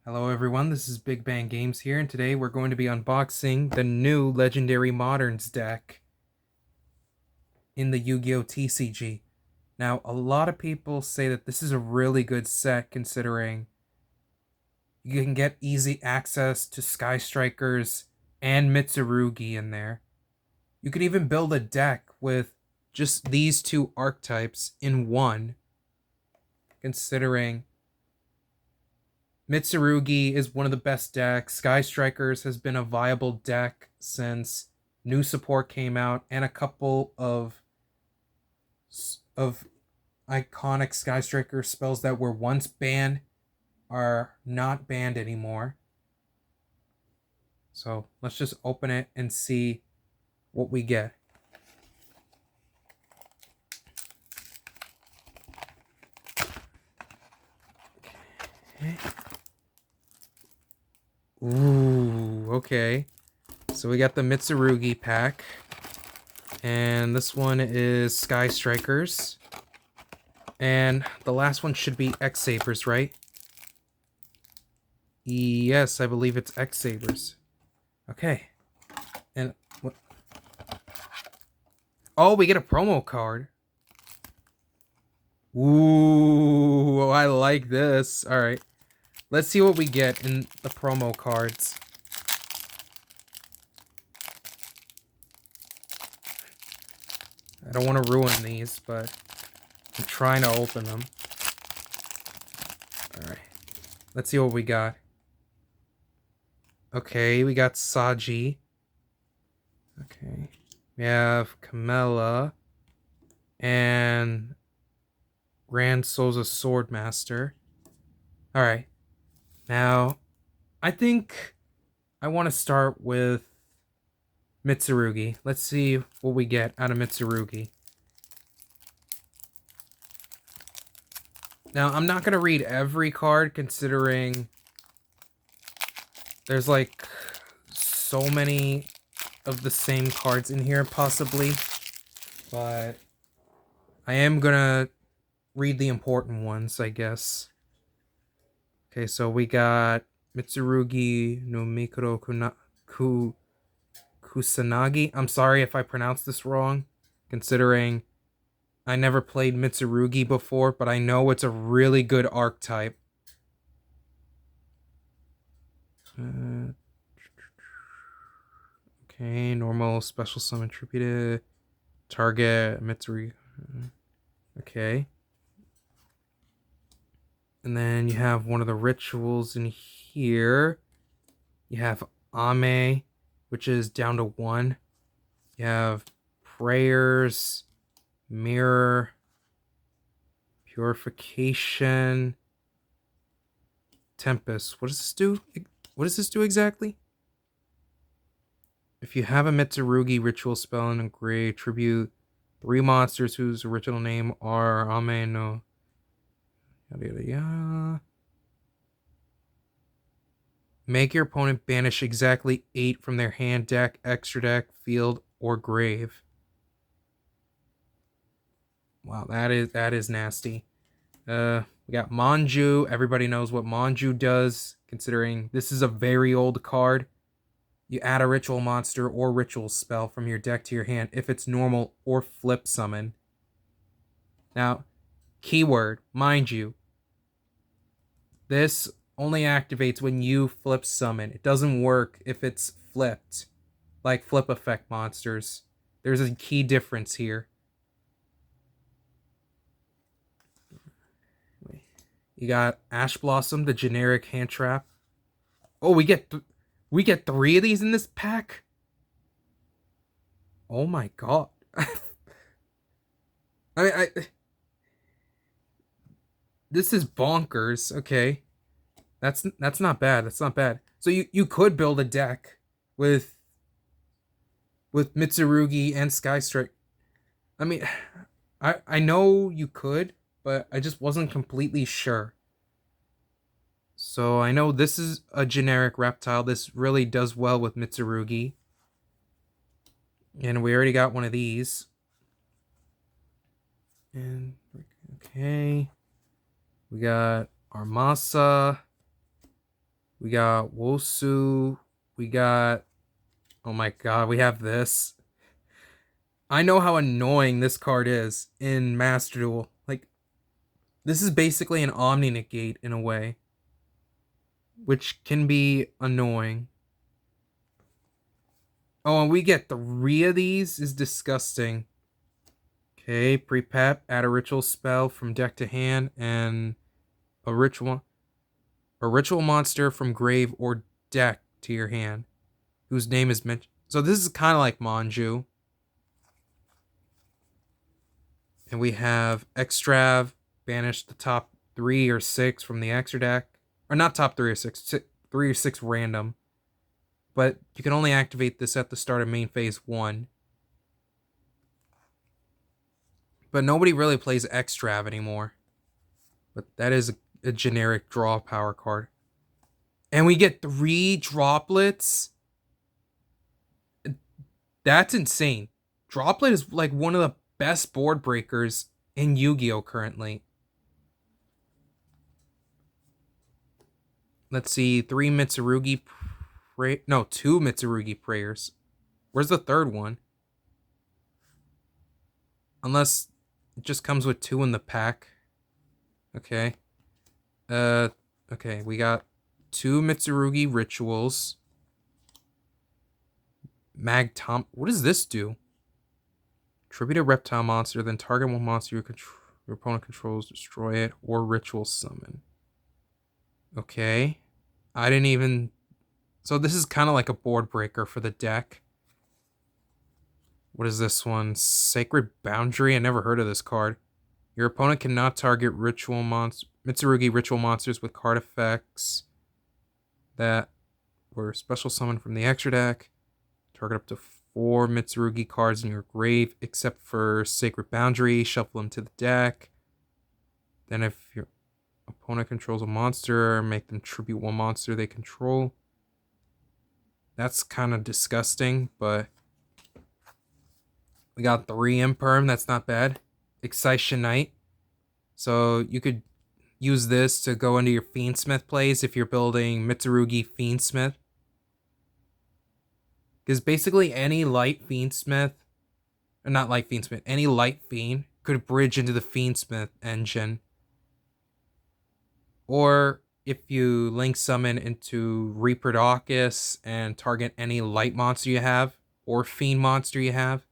Hello everyone, this is BigBang Games here, and today we're going to be unboxing the new Legendary Moderns deck in the Yu-Gi-Oh! TCG. Now, a lot of people say that this is a really good set considering you can get easy access to Sky Strikers and Mitsurugi in there. You could even build a deck with just these two archetypes in one, considering Mitsurugi is one of the best decks. Sky Strikers has been a viable deck since new support came out, and a couple of iconic Sky Striker spells that were once banned are not banned anymore. So let's just open it and see what we get. Okay. Ooh, okay. So we got the Mitsurugi pack. And this one is Sky Strikers. And the last one should be X Sabers, right? Yes, I believe it's X Sabers. Okay. And what? Oh, we get a promo card. Ooh, I like this. All right. Let's see what we get in the promo cards. I don't want to ruin these, but I'm trying to open them. Alright. Let's see what we got. Okay, we got Saji. Okay. We have Camilla. And Grand Souza Swordmaster. Alright. Now, I think I want to start with Mitsurugi. Let's see what we get out of Mitsurugi. Now, I'm not going to read every card considering there's like so many of the same cards in here possibly. But I am going to read the important ones, I guess. Okay, so we got Mitsurugi no Mikuro Kusanagi. I'm sorry if I pronounced this wrong, considering I never played Mitsurugi before, but I know it's a really good archetype. Okay, normal, special summon, tribute, target, Mitsurugi. Okay. And then you have one of the rituals in here. You have Ame, which is down to 1. You have prayers, mirror, purification, tempest. What does this do? What does this do exactly? If you have a Mitsurugi ritual spell and a tribute 3 monsters whose original name are Ame no yada yada yada. Make your opponent banish exactly 8 from their hand, deck, extra deck, field, or grave. Wow, that is nasty. We got Manju. Everybody knows what Manju does, considering this is a very old card. You add a ritual monster or ritual spell from your deck to your hand if it's normal or flip summon. Now, keyword, mind you, this only activates when you flip summon. It doesn't work if it's flipped, like flip effect monsters. There's a key difference here. You got Ash Blossom, the generic hand trap. Oh, we get 3 of these in this pack? Oh my god. I this is bonkers. Okay. That's not bad. That's not bad. So you could build a deck with Mitsurugi and Sky Strike. I mean, I know you could, but I just wasn't completely sure. So I know this is a generic reptile. This really does well with Mitsurugi. And we already got one of these. And okay. We got Armasa. We got Wosu. We got... Oh my god, we have this. I know how annoying this card is in Master Duel. Like, this is basically an Omni Negate in a way, which can be annoying. Oh, and we get 3 of these? Is disgusting. Okay, pre-pep, add a ritual spell from deck to hand, and a ritual monster from grave or deck to your hand, whose name is mentioned. So this is kind of like Manju. And we have Extrav, banish the top 3 or 6 from the extra deck. Or not top 3 or 6, 3 or 6 random. But you can only activate this at the start of main phase 1. But nobody really plays Extrav anymore. But that is a generic draw power card. And we get 3 droplets. That's insane. Droplet is like one of the best board breakers in Yu-Gi-Oh! Currently. Let's see, 3 Mitsurugi... No, 2 Mitsurugi prayers. Where's the third one? Unless it just comes with 2 in the pack. Okay. Okay, we got 2 Mitsurugi rituals. Magtom... What does this do? Tribute a reptile monster, then target one monster your opponent controls, destroy it, or ritual summon. Okay. I didn't even... So this is kind of like a board breaker for the deck. What is this one? Sacred Boundary? I never heard of this card. Your opponent cannot target Mitsurugi ritual monsters with card effects that were special summoned from the extra deck. Target up to 4 Mitsurugi cards in your grave, except for Sacred Boundary. Shuffle them to the deck. Then if your opponent controls a monster, make them tribute 1 monster they control. That's kind of disgusting, but we got 3 Imperm. That's not bad. Excitation Knight. So you could use this to go into your Fiendsmith plays if you're building Mitsurugi Fiendsmith. Because basically any light Fiendsmith, or not light Fiendsmith, any light Fiend could bridge into the Fiendsmith engine. Or if you link summon into Reaper and target any light monster you have, or Fiend monster you have,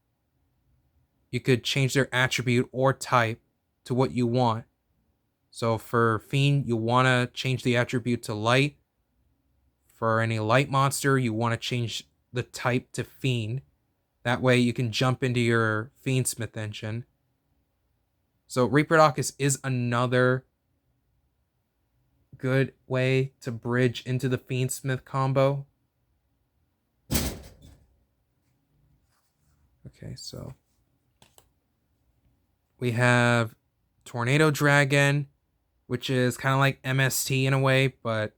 you could change their attribute or type to what you want. So for Fiend, you want to change the attribute to light. For any light monster, you want to change the type to Fiend. That way you can jump into your Fiendsmith engine. So Reaper is another good way to bridge into the Fiendsmith combo. Okay, so we have Tornado Dragon, which is kind of like MST in a way, but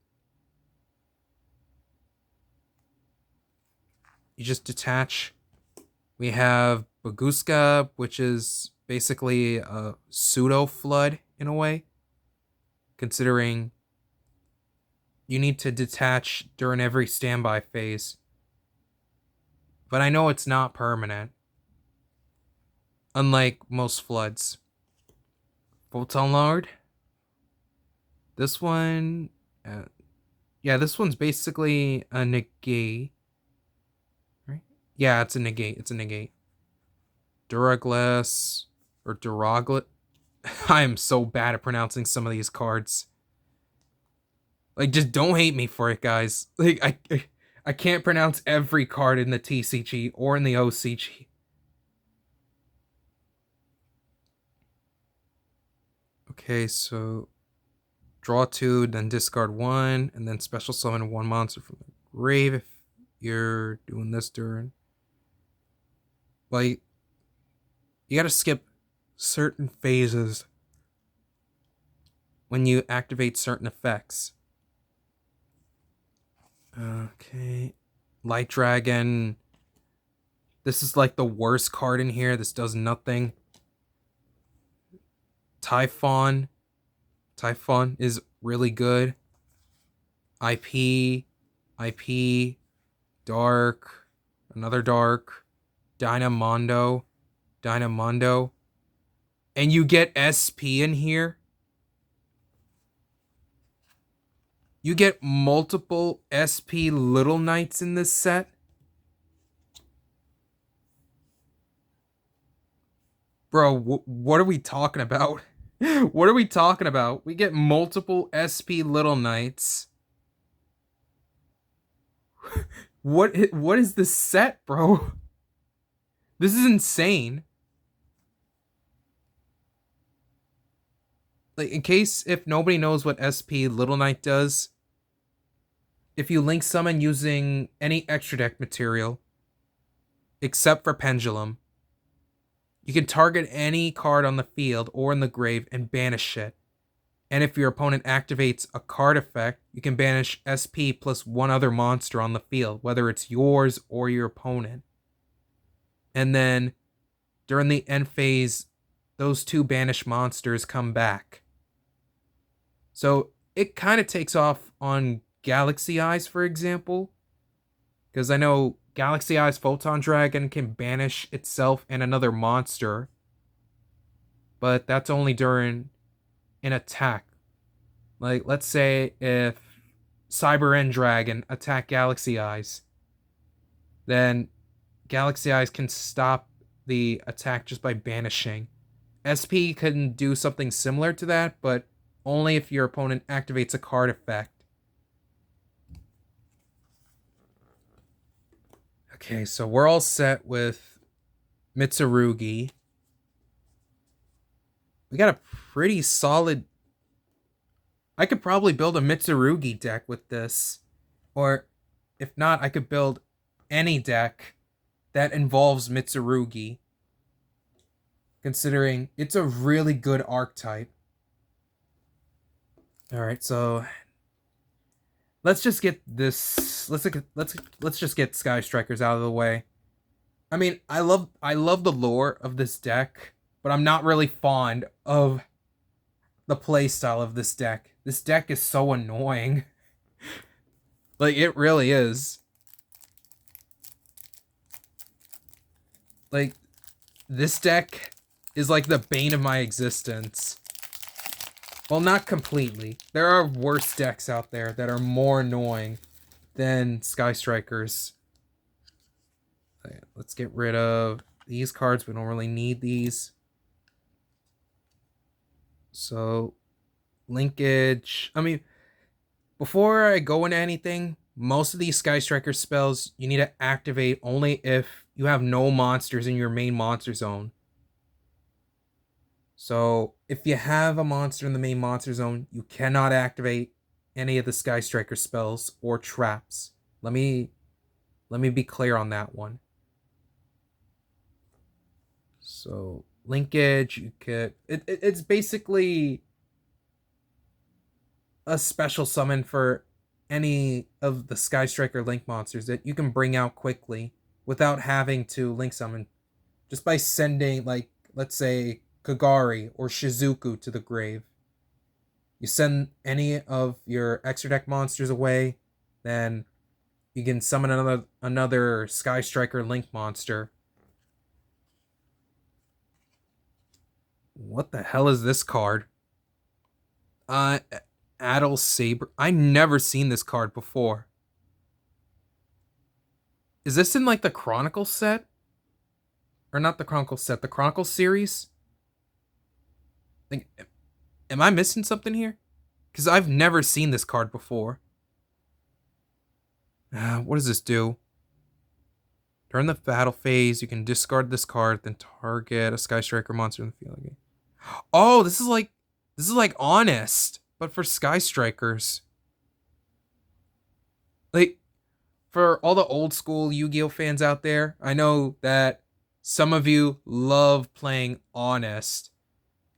you just detach. We have Baguska, which is basically a pseudo flood in a way, considering you need to detach during every standby phase. But I know it's not permanent, unlike most floods. Photon Lord. This one, yeah, this one's basically a negate. Right? Yeah, it's a negate. It's a negate. Duraglass or Duraglet. I am so bad at pronouncing some of these cards. Like, just don't hate me for it, guys. Like, I can't pronounce every card in the TCG or in the OCG. Okay, so draw 2, then discard 1, and then special summon 1 monster from the grave if you're doing this during. Like, you gotta skip certain phases when you activate certain effects. Okay. Light Dragon. This is like the worst card in here. This does nothing. Typhon. Typhon is really good. IP, IP, Dark, another Dark, Dynamondo, Dynamondo, and you get SP in here. You get multiple SP Little Knights in this set. Bro, what are we talking about? What are we talking about? We get multiple SP Little Knights. What is this set, bro? This is insane. Like, in case if nobody knows what SP Little Knight does, if you link summon using any extra deck material, except for Pendulum, you can target any card on the field or in the grave and banish it. And if your opponent activates a card effect, you can banish SP plus one other monster on the field, whether it's yours or your opponent. And then during the end phase, those two banished monsters come back. So it kind of takes off on Galaxy Eyes, for example. Because I know Galaxy Eyes Photon Dragon can banish itself and another monster. But that's only during an attack. Like, let's say if Cyber End Dragon attack Galaxy Eyes, then Galaxy Eyes can stop the attack just by banishing. SP can do something similar to that, but only if your opponent activates a card effect. Okay, so we're all set with Mitsurugi. We got a pretty solid... I could probably build a Mitsurugi deck with this. Or, if not, I could build any deck that involves Mitsurugi. Considering it's a really good archetype. Alright, so... let's just get this... Let's just get Sky Strikers out of the way. I mean, I love the lore of this deck, but I'm not really fond of the playstyle of this deck. This deck is so annoying. Like, it really is. Like, this deck is like the bane of my existence. Well, not completely. There are worse decks out there that are more annoying than Sky Strikers. Okay, let's get rid of these cards. We don't really need these. So, linkage. I mean, before I go into anything, most of these Sky Striker spells you need to activate only if you have no monsters in your main monster zone. So, if you have a monster in the main monster zone, you cannot activate any of the Sky Striker spells or traps. Let me be clear on that one. So, linkage, you could... It's basically a special summon for any of the Sky Striker link monsters that you can bring out quickly without having to link summon. Just by sending, like, let's say, Kagari or Shizuku to the grave. You send any of your extra deck monsters away, then you can summon another Sky Striker link monster. What the hell is this card? Adel Saber. I never seen this card before. Is this in like the Chronicle set? Or not the Chronicle set, the Chronicle series? Like, am I missing something here? Because I've never seen this card before. What does this do? During the battle phase, you can discard this card, then target a Sky Striker monster in the field game. Oh, this is like Honest, but for Sky Strikers. Like, for all the old school Yu-Gi-Oh fans out there, I know that some of you love playing Honest,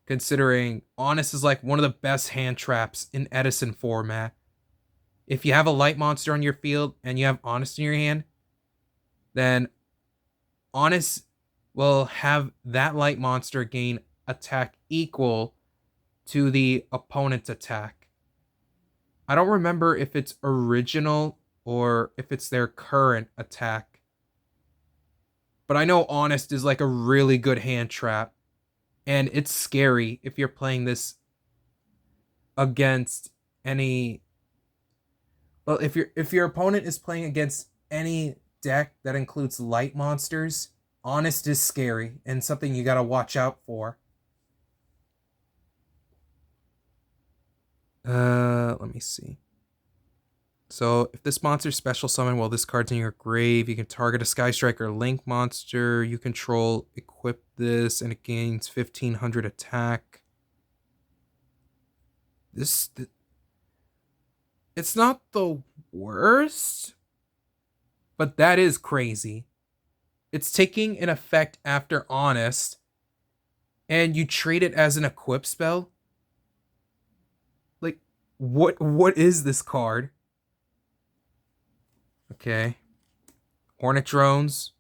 considering Honest is like one of the best hand traps in Edison format. If you have a light monster on your field and you have Honest in your hand, then Honest will have that light monster gain attack equal to the opponent's attack. I don't remember if it's original or if it's their current attack. But I know Honest is like a really good hand trap. And it's scary if you're playing this against any, well, if your opponent is playing against any deck that includes light monsters, Honest is scary and something you gotta watch out for. Let me see. So if this monster special summon while this card's in your grave, you can target a Sky Striker Link monster you control, equip this, and it gains 1500 attack. This it's not the worst, but that is crazy. It's taking an effect after Honest, and you treat it as an equip spell. Like, what is this card? Okay. Hornet drones.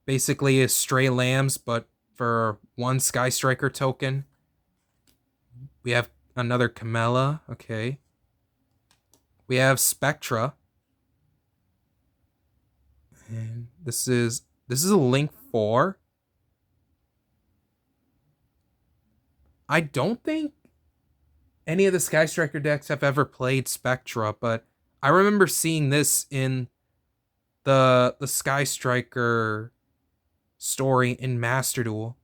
Basically is stray lambs, but for one Sky Striker token. We have another Camella. Okay. We have Spectra. And this is a Link 4. I don't think any of the Sky Striker decks have ever played Spectra, but I remember seeing this in the Sky Striker story in Master Duel.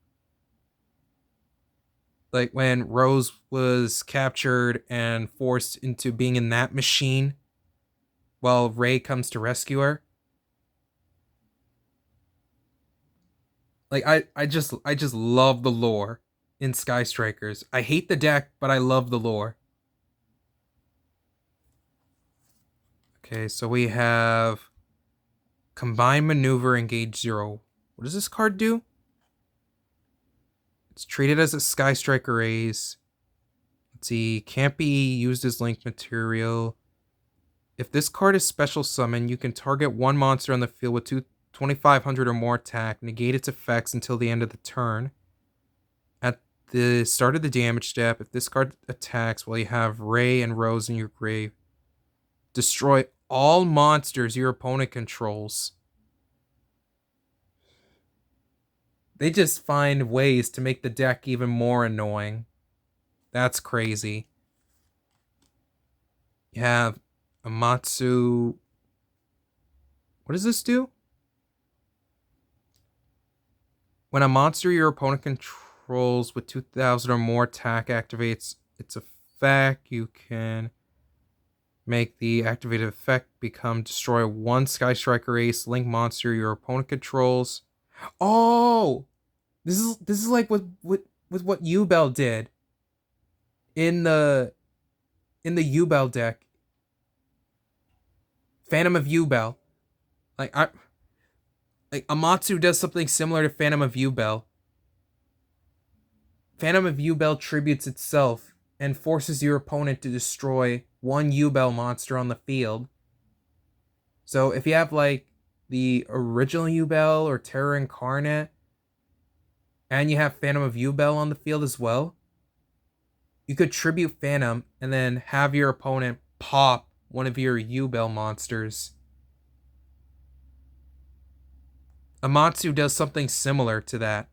Like when Rose was captured and forced into being in that machine while Ray comes to rescue her. Like I just love the lore in Sky Strikers. I hate the deck, but I love the lore. Okay, so we have Combine Maneuver, Engage 0. What does this card do? It's treated as a Sky Striker Ace. Let's see, can't be used as link material. If this card is special summon, you can target one monster on the field with 2500 or more attack, negate its effects until the end of the turn. At the start of the damage step, if this card attacks while you have Ray and Rose in your grave, destroy all monsters your opponent controls. They just find ways to make the deck even more annoying. That's crazy. You have Amatsu. What does this do? When a monster your opponent controls with 2000 or more attack activates its effect, you can make the activated effect become destroy one Sky Striker Ace Link monster your opponent controls. Oh, this is like with what Ubel did in the Ubel deck, Phantom of Ubel. Like Amatsu does something similar to Phantom of Ubel. Phantom of Ubel tributes itself and forces your opponent to destroy one Ubel monster on the field. So if you have like the original Ubel or Terror Incarnate, and you have Phantom of Ubel on the field as well, you could tribute Phantom and then have your opponent pop one of your Ubel monsters. Amatsu does something similar to that.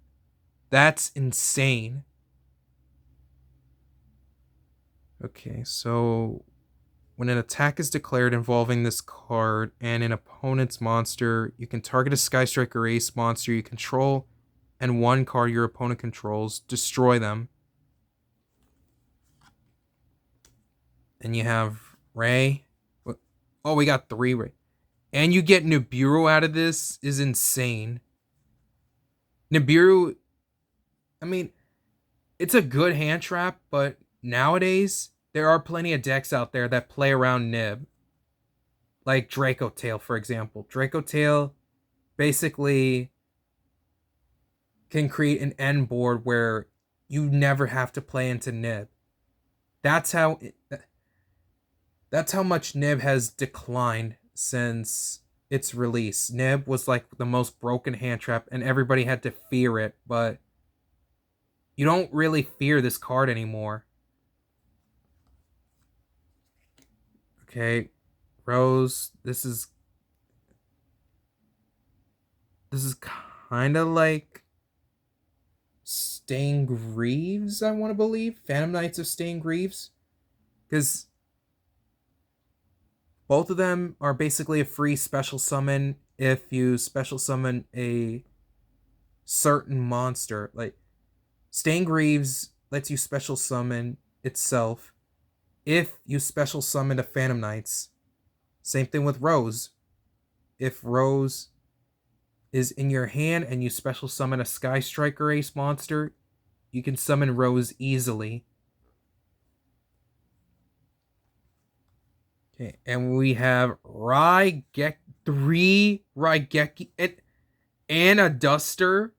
That's insane. Okay, so when an attack is declared involving this card and an opponent's monster, you can target a Sky Striker Ace monster you control and one card your opponent controls, destroy them. And you have Ray. Oh, we got 3 Ray. And you get Nibiru out of this is insane. Nibiru, I mean, it's a good hand trap, but nowadays there are plenty of decks out there that play around Nib. Like Draco Tail, for example. Draco Tail basically can create an end board where you never have to play into Nib. That's how much Nib has declined since its release. Nib was like the most broken hand trap and everybody had to fear it, but you don't really fear this card anymore. Okay, Rose, this is kind of like Stain Greaves, I want to believe. Phantom Knights of Stain Greaves. Because both of them are basically a free special summon if you special summon a certain monster. Like, Stain Greaves lets you special summon itself if you special summon a Phantom Knights. Same thing with Rose. If Rose is in your hand and you special summon a Sky Striker Ace monster, you can summon Rose easily. Okay, and we have three Raigeki and a Duster.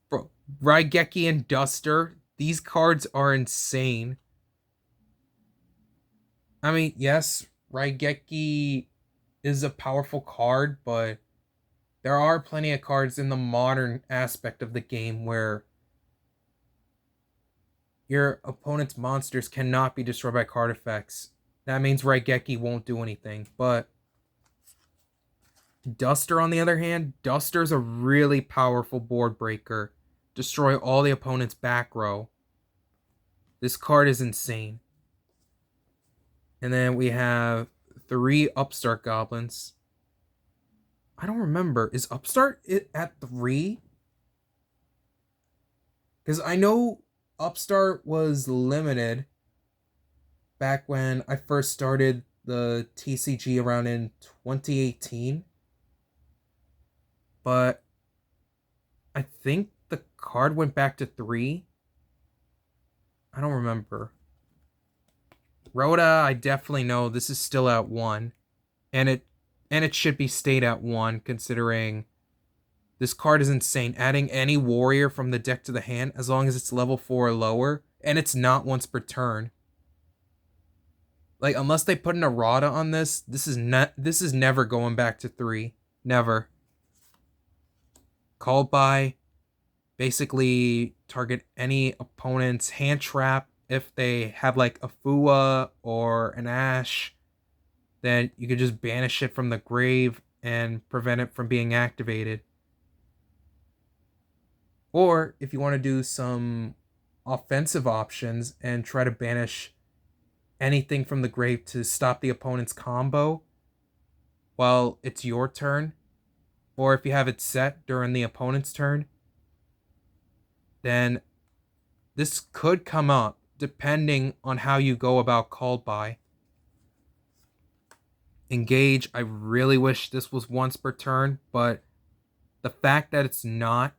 Bro, Raigeki and Duster. These cards are insane. I mean, yes, Raigeki is a powerful card, but there are plenty of cards in the modern aspect of the game where your opponent's monsters cannot be destroyed by card effects. That means Raigeki won't do anything. But Duster, on the other hand, Duster's a really powerful board breaker. Destroy all the opponent's back row. This card is insane. And then we have three Upstart Goblins. I don't remember. Is Upstart at 3? Because I know Upstart was limited back when I first started the TCG around in 2018. But I think the card went back to 3. I don't remember. Rhoda, I definitely know this is still at 1. And it should be stayed at 1 considering this card is insane. Adding any warrior from the deck to the hand as long as it's level 4 or lower, and it's not once per turn. Like, unless they put an errata on this is never going back to 3. Never. Called by, basically target any opponent's hand trap. If they have like a Fua or an Ash, then you could just banish it from the grave and prevent it from being activated. Or if you want to do some offensive options and try to banish anything from the grave to stop the opponent's combo while it's your turn, or if you have it set during the opponent's turn, then this could come up depending on how you go about called by. Engage, I really wish this was once per turn, but the fact that it's not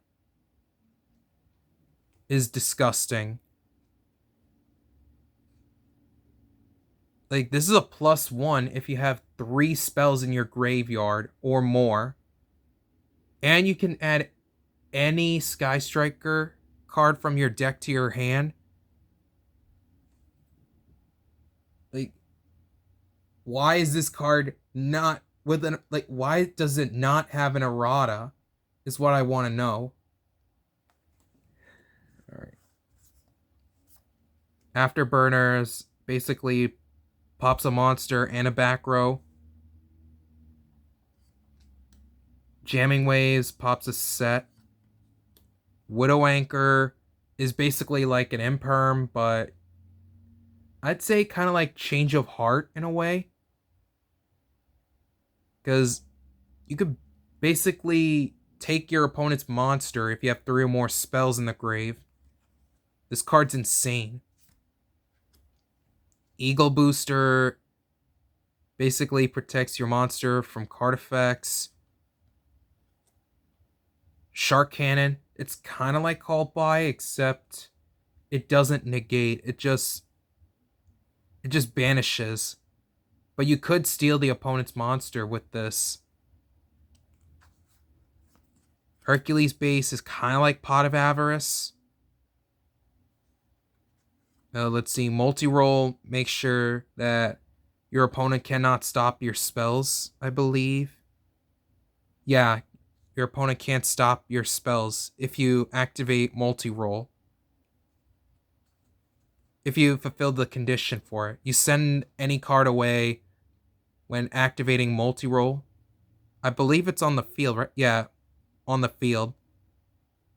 is disgusting. Like, this is a +1 if you have 3 spells in your graveyard or more. And you can add any Sky Striker card from your deck to your hand. Like, why is this card not with an, like, why does it not have an errata? Is what I want to know. Alright. Afterburners basically pops a monster and a back row. Jamming Waves pops a set. Widow Anchor is basically like an imperm, but I'd say kind of like Change of Heart in a way. Because you could basically take your opponent's monster if you have 3 or more spells in the grave. This card's insane. Eagle Booster basically protects your monster from card effects. Shark Cannon, it's kind of like Called By, except it doesn't negate. It just banishes. But you could steal the opponent's monster with this. Hercules Base is kind of like Pot of Avarice. Let's see. Multi-roll makes sure that your opponent cannot stop your spells, I believe. Yeah, your opponent can't stop your spells if you activate multi-roll. if you fulfilled the condition for it. You send any card away when activating multi-roll. I believe it's on the field, right? Yeah, on the field.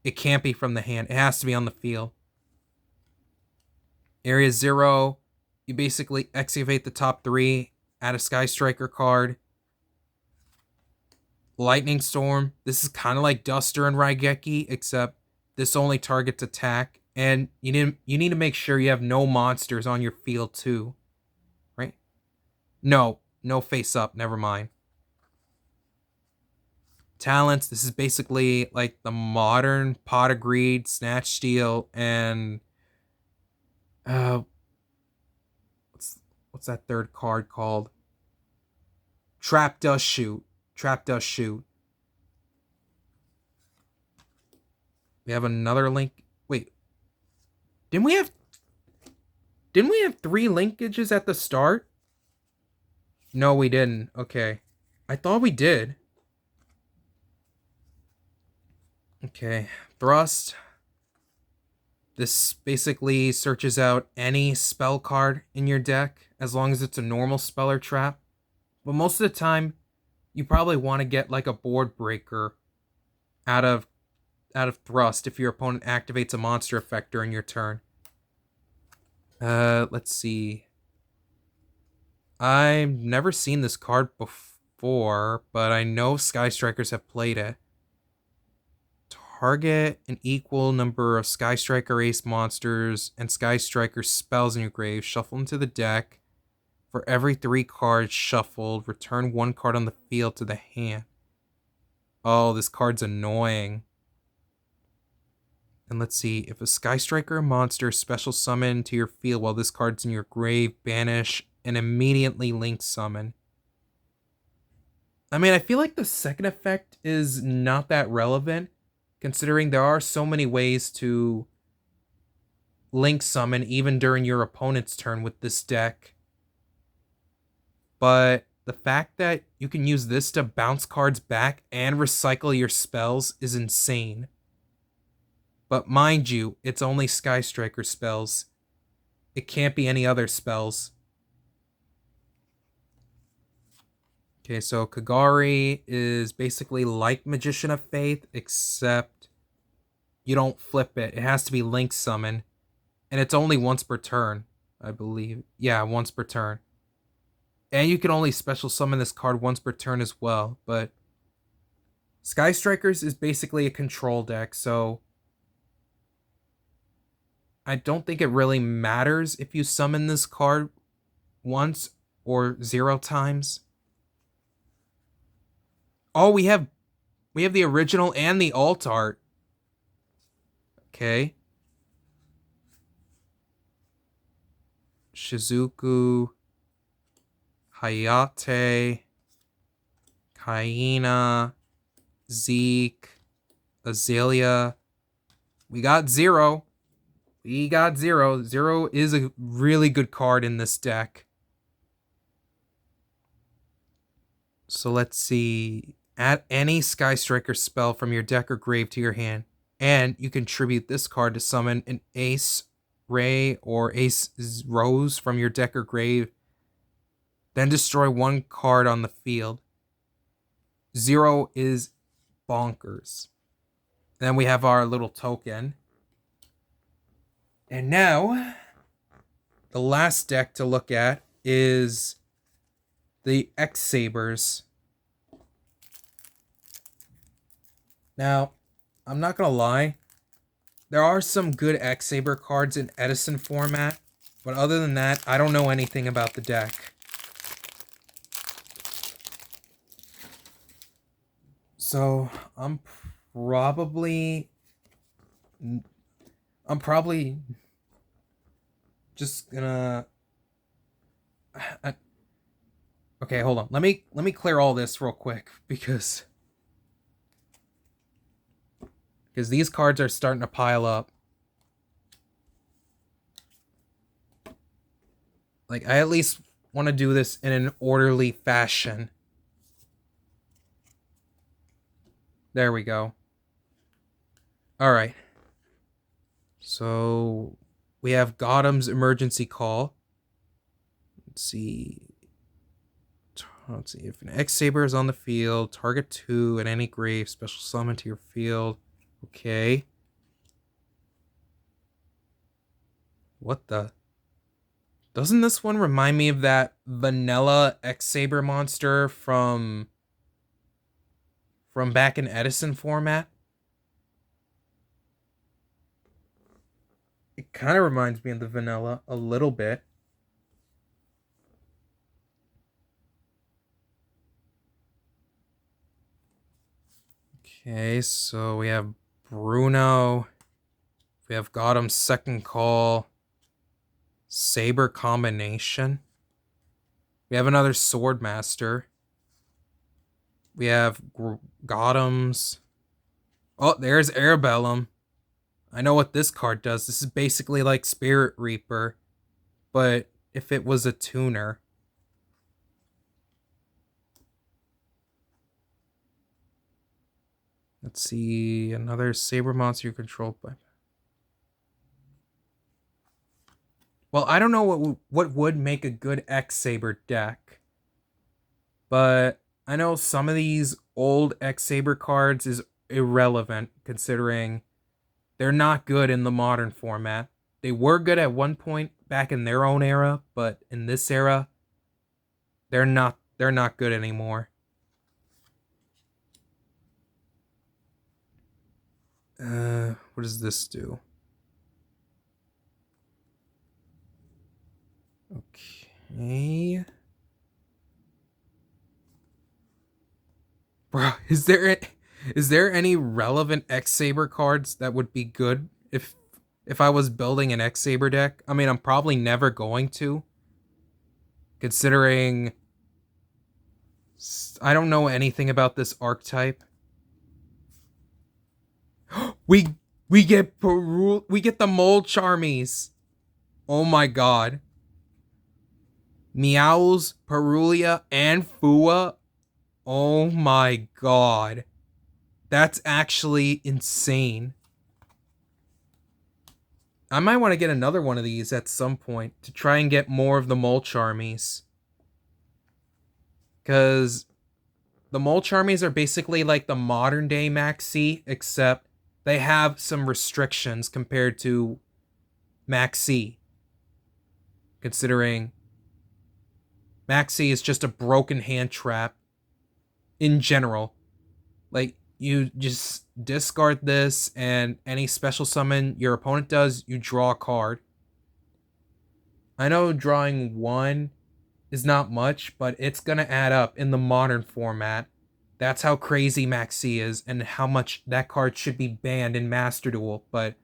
It can't be from the hand. It has to be on the field. Area 0, you basically excavate the top 3, add a Sky Striker card. Lightning Storm, this is kind of like Duster and Raigeki, except this only targets attack. And you need to make sure you have no monsters on your field too. Right? No face up, never mind. Talents, this is basically like the modern Pot of Greed, Snatch Steal, and what's that third card called? Trap Dust Shoot. Trap Dust Shoot. We have another link. Wait. Didn't we have 3 linkages at the start? No, we didn't. Okay. I thought we did. Okay. Thrust. This basically searches out any spell card in your deck, as long as it's a normal spell or trap. But most of the time, you probably want to get like a board breaker out of Thrust if your opponent activates a monster effect during your turn. Let's see. I've never seen this card before, but I know Sky Strikers have played it. Target an equal number of Sky Striker Ace monsters and Sky Striker spells in your grave. Shuffle into the deck. For every 3 cards shuffled, return 1 card on the field to the hand. Oh, this card's annoying. And let's see. If a Sky Striker monster special summon to your field while this card's in your grave, banish and immediately link summon. I mean, I feel like the second effect is not that relevant, considering there are so many ways to link summon even during your opponent's turn with this deck. But the fact that you can use this to bounce cards back and recycle your spells is insane. But mind you, it's only Sky Striker spells. It can't be any other spells. Okay, so Kagari is basically like Magician of Faith, except you don't flip it. It has to be Link Summon. And it's only once per turn, I believe. Yeah, once per turn. And you can only special summon this card once per turn as well. But Sky Strikers is basically a control deck, so I don't think it really matters if you summon this card once or 0 times. Oh, we have the original and the alt art. Okay. Shizuku, Hayate, Kaina, Zeke, Azalea. We got 0. We got 0. 0 is a really good card in this deck. So let's see. Add any Sky Striker spell from your deck or grave to your hand. And you can tribute this card to summon an Ace Ray or Ace Rose from your deck or grave. Then destroy 1 card on the field. 0 is bonkers. Then we have our little token. And now, the last deck to look at is the X-Sabers. Now, I'm not going to lie. There are some good X-Saber cards in Edison format. But other than that, I don't know anything about the deck. So, I'm probably just gonna... Okay, hold on. Let me clear all this real quick because these cards are starting to pile up. Like, I at least want to do this in an orderly fashion. There we go. All right. So We have Gotham's Emergency Call. Let's see. If an X-Saber is on the field, target 2 at any grave, special summon to your field. Okay. What the? Doesn't this one remind me of that vanilla X-Saber monster from back in Edison format? It kind of reminds me of the vanilla a little bit. Okay, so we have Bruno. We have Gotham's Second Call. Saber Combination. We have another Swordmaster. We have Gotham's. Oh, there's Arabellum. I know what this card does. This is basically like Spirit Reaper, but if it was a tuner. Let's see, another Saber monster controlled by. Well, I don't know what would make a good X-Saber deck, but I know some of these old X-Saber cards is irrelevant considering they're not good in the modern format. They were good at one point back in their own era, but in this era, they're not good anymore. What does this do? Okay. Bro, is there any relevant X-Saber cards that would be good if I was building an X-Saber deck? I mean, I'm probably never going to, considering I don't know anything about this archetype. we get we get the Mole Charmies. Oh my god. Meows, Perulia, and Fua. Oh my god. That's actually insane. I might want to get another one of these at some point to try and get more of the Mole Charmies. Because the Mole Charmies are basically like the modern day Maxi, except they have some restrictions compared to Maxi. Considering Maxi is just a broken hand trap in general. Like, you just discard this, and any special summon your opponent does, you draw a card. I know drawing one is not much, but it's gonna add up in the modern format. That's how crazy Maxi is, and how much that card should be banned in Master Duel, but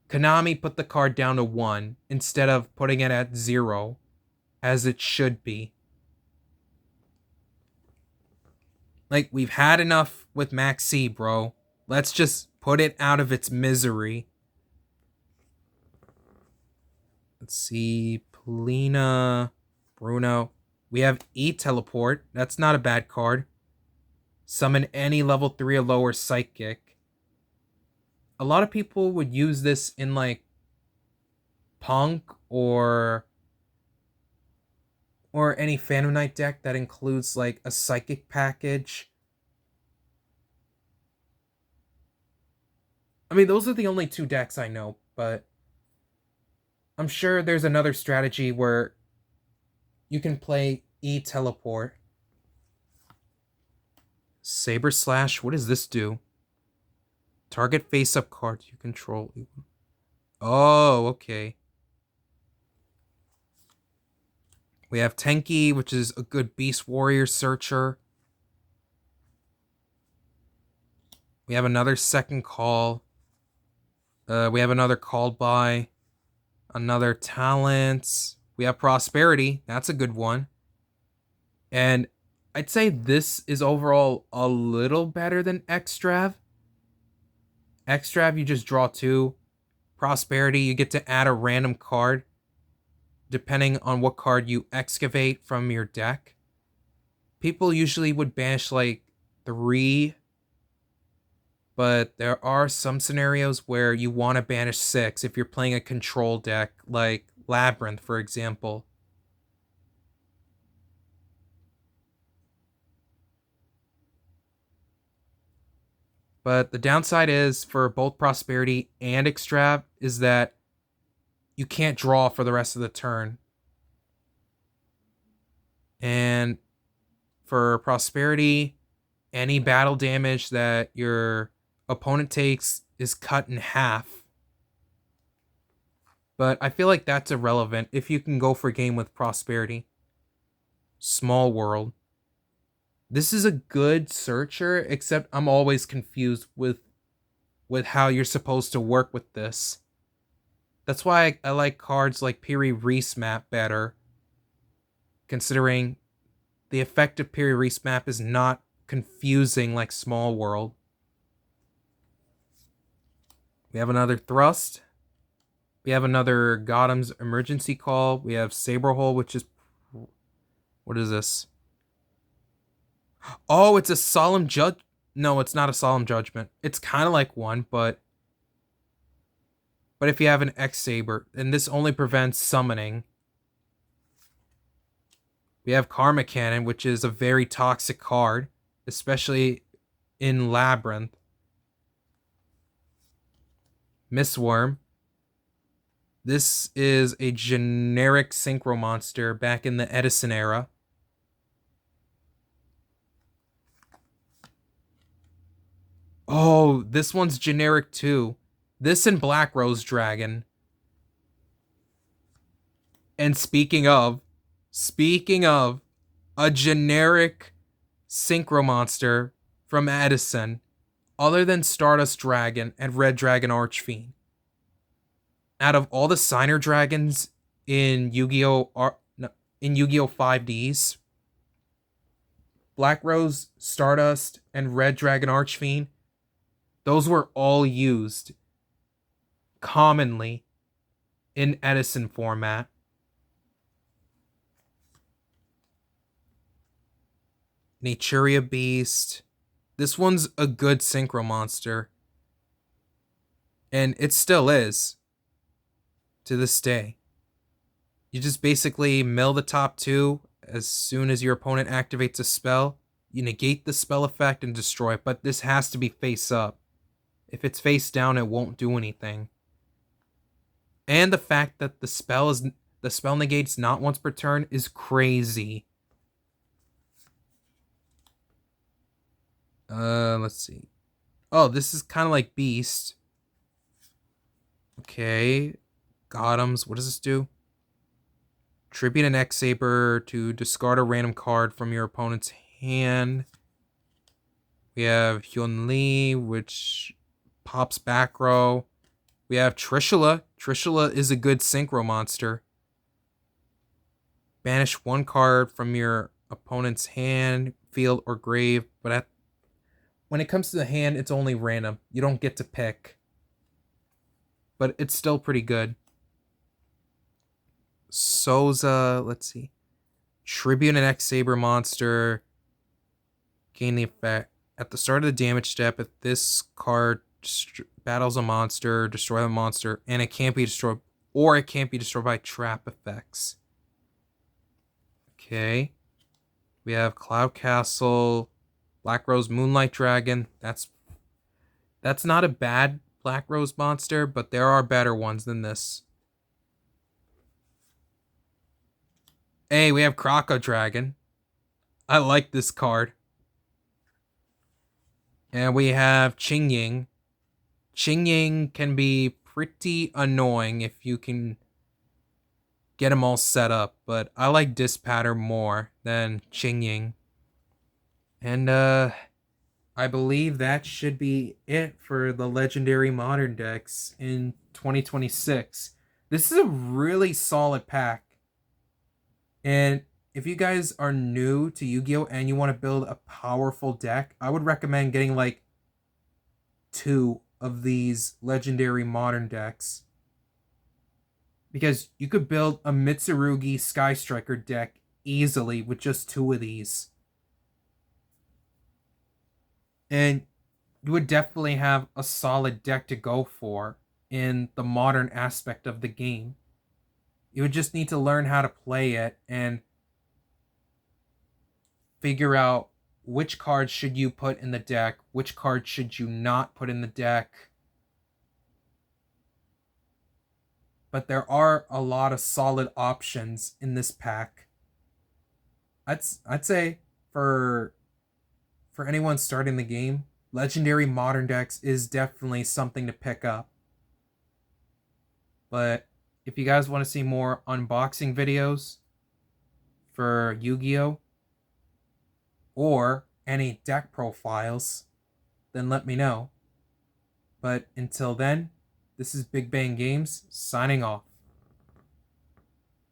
Konami put the card down to 1 instead of putting it at 0, as it should be. Like, we've had enough with Maxi, bro. Let's just put it out of its misery. Let's see. Polina. Bruno. We have E-Teleport. That's not a bad card. Summon any level 3 or lower Psychic. A lot of people would use this in, like, Punk or any Phantom Knight deck that includes, like, a Psychic package. I mean, those are the only 2 decks I know, but I'm sure there's another strategy where you can play E-Teleport. Saber Slash, what does this do? Target face-up card you control. Oh, okay. We have Tenki, which is a good Beast Warrior searcher. We have another Second Call. We have another Called By. Another Talents. We have Prosperity. That's a good one. And I'd say this is overall a little better than Extrav. Extrav, you just draw 2. Prosperity, you get to add a random card depending on what card you excavate from your deck. People usually would banish like 3, but there are some scenarios where you want to banish 6 if you're playing a control deck, like Labyrinth, for example. But the downside is for both Prosperity and Extrav is that you can't draw for the rest of the turn. And for Prosperity, any battle damage that your opponent takes is cut in half. But I feel like that's irrelevant if you can go for a game with Prosperity. Small World. This is a good searcher, except I'm always confused with how you're supposed to work with this. That's why I like cards like Piri Reese Map better, considering the effect of Piri Reese Map is not confusing like Small World. We have another Thrust. We have another Gotham's Emergency Call. We have Saberhole, which is... What is this? Oh, it's a Solemn Judge... No, it's not a Solemn Judgment. It's kind of like one, but if you have an X-Saber, and this only prevents summoning. We have Karma Cannon, which is a very toxic card, especially in Labyrinth. Mistworm. This is a generic synchro monster back in the Edison era. Oh, this one's generic too. This and Black Rose Dragon. And speaking of a generic synchro monster from Edison, other than Stardust Dragon and Red Dragon Archfiend, out of all the signer dragons in Yu-Gi-Oh 5Ds, Black Rose, Stardust, and Red Dragon Archfiend, those were all used commonly in Edison format. Naturia Beast. This one's a good synchro monster. And it still is. To this day. You just basically mill the top 2 as soon as your opponent activates a spell. You negate the spell effect and destroy it. But this has to be face up. If it's face down, it won't do anything. And the fact that the spell negates not once per turn is crazy. Let's see. Oh, this is kind of like Beast. Okay. Gotham's. What does this do? Tribute an X-Saber to discard a random card from your opponent's hand. We have Hyun Lee, which pops back row. We have Trishula. Trishula is a good synchro monster. Banish 1 card from your opponent's hand, field, or grave, but when it comes to the hand, it's only random. You don't get to pick. But it's still pretty good. Souza, let's see. Tribute an X-Saber monster. Gain the effect. At the start of the damage step, if this card battles a monster, destroy the monster, and it can't be destroyed, or it can't be destroyed by trap effects. Okay. We have Cloud Castle, Black Rose Moonlight Dragon. That's not a bad Black Rose monster, but there are better ones than this. Hey, we have Croco Dragon. I like this card. And we have Qing Ying. Qing Ying can be pretty annoying if you can get them all set up, but I like Dispatter more than Qing Ying. And I believe that should be it for the Legendary Modern decks in 2026. This is a really solid pack. And if you guys are new to Yu-Gi-Oh! And you want to build a powerful deck, I would recommend getting like 2 of these Legendary Modern decks. Because you could build a Mitsurugi Sky Striker deck easily with just 2 of these. And you would definitely have a solid deck to go for in the modern aspect of the game. You would just need to learn how to play it and figure out which cards should you put in the deck, which cards should you not put in the deck. But there are a lot of solid options in this pack. I'd say for anyone starting the game, Legendary Modern decks is definitely something to pick up. But if you guys want to see more unboxing videos for Yu-Gi-Oh! Or any deck profiles, then let me know. But until then, this is Big Bang Games signing off.